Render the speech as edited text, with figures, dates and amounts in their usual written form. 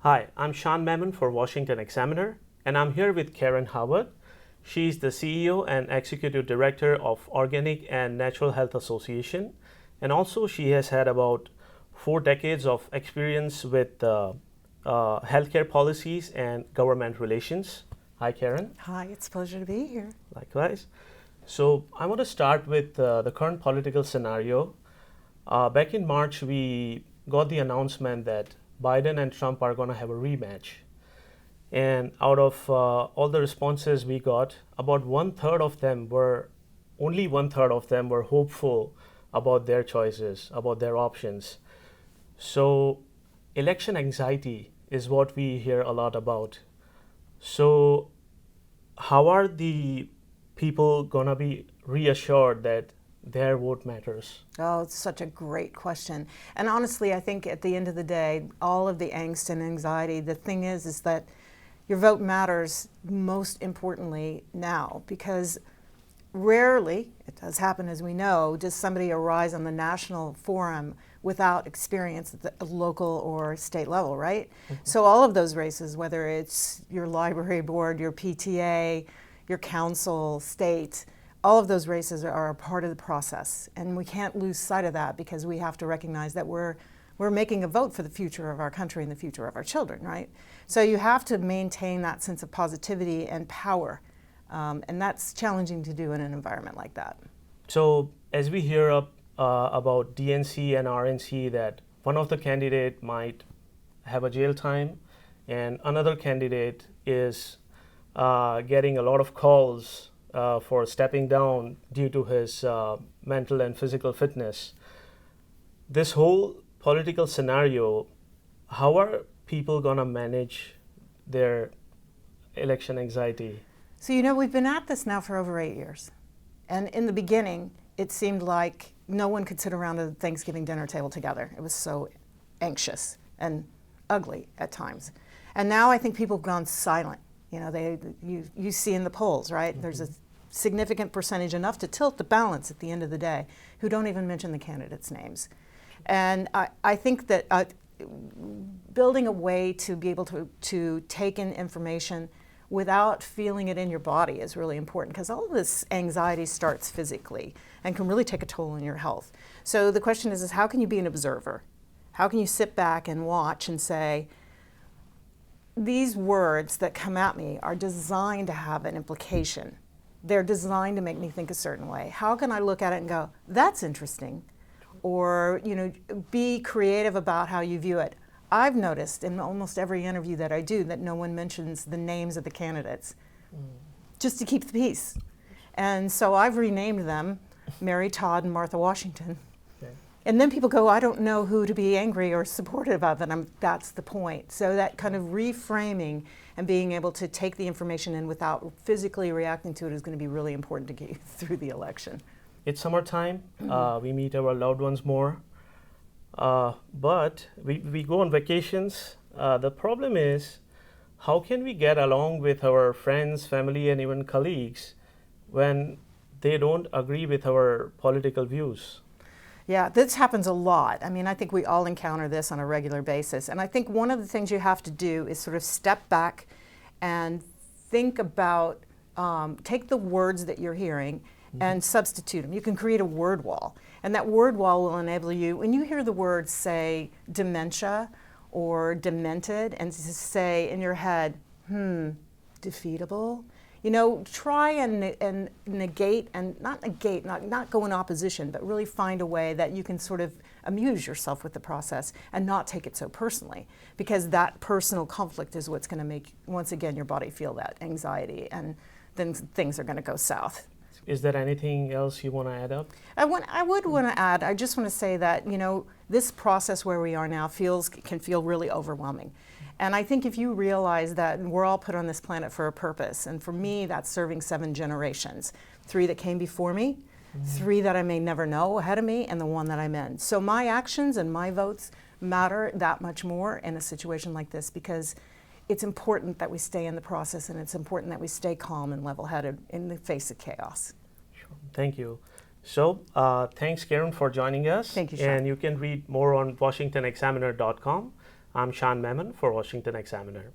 Hi, I'm Sean Mammon for Washington Examiner, and I'm here with Karen Howard. She's the CEO and Executive Director of Organic and Natural Health Association, and also she has had about 4 decades of experience with healthcare policies and government relations. Hi, Karen. Hi, it's a pleasure to be here. Likewise. So I want to start with the current political scenario. Back in March, we got the announcement that Biden and Trump are going to have a rematch. And out of all the responses we got, about only one third of them were hopeful about their choices, about their options. So election anxiety is what we hear a lot about. So how are the people gonna be reassured that their vote matters? Oh, it's such a great question. And honestly, I think at the end of the day, all of the angst and anxiety, the thing is that your vote matters most importantly now, because rarely, it does happen as we know, does somebody arise on the national forum without experience at the local or state level, right? Mm-hmm. So all of those races, whether it's your library board, your PTA, your council, state, all of those races are a part of the process. And we can't lose sight of that, because we have to recognize that we're making a vote for the future of our country and the future of our children, right? So you have to maintain that sense of positivity and power. And that's challenging to do in an environment like that. So as we hear about DNC and RNC, that one of the candidate might have a jail time and another candidate is getting a lot of calls for stepping down due to his mental and physical fitness. This whole political scenario, how are people gonna manage their election anxiety? So, we've been at this now for over 8 years. And in the beginning, it seemed like no one could sit around a Thanksgiving dinner table together. It was so anxious and ugly at times. And now I think people have gone silent. You see in the polls, right? Mm-hmm. There's a significant percentage, enough to tilt the balance at the end of the day, who don't even mention the candidates' names. And I think that building a way to be able to take in information without feeling it in your body is really important, because all of this anxiety starts physically and can really take a toll on your health. So the question is how can you be an observer? How can you sit back and watch and say, these words that come at me are designed to have an implication. They're designed to make me think a certain way. How can I look at it and go, that's interesting? Or, be creative about how you view it. I've noticed in almost every interview that I do that no one mentions the names of the candidates, just to keep the peace. And so I've renamed them Mary Todd and Martha Washington. Okay. And then people go, I don't know who to be angry or supportive of, and that's the point. So that kind of reframing and being able to take the information in without physically reacting to it is going to be really important to get you through the election. It's summertime, we meet our loved ones more. But we go on vacations. The problem is, how can we get along with our friends, family, and even colleagues when they don't agree with our political views? Yeah, this happens a lot. I think we all encounter this on a regular basis. And I think one of the things you have to do is sort of step back and think about, take the words that you're hearing and substitute them. You can create a word wall. And that word wall will enable you, when you hear the words, say, dementia or demented, and to say in your head, defeatable, try and negate, and not go in opposition, but really find a way that you can sort of amuse yourself with the process and not take it so personally, because that personal conflict is what's going to make, once again, your body feel that anxiety, and then things are going to go south. Is there anything else you want to add up? I would want to add, I just want to say that, this process where we are now can feel really overwhelming. And I think if you realize that we're all put on this planet for a purpose, and for me, that's serving 7 generations, 3 that came before me, 3 that I may never know ahead of me, and the 1 that I'm in. So my actions and my votes matter that much more in a situation like this, because it's important that we stay in the process, and it's important that we stay calm and level-headed in the face of chaos. Sure. Thank you. So thanks, Karen, for joining us. Thank you, Sean. And you can read more on washingtonexaminer.com. I'm Sean Memon for Washington Examiner.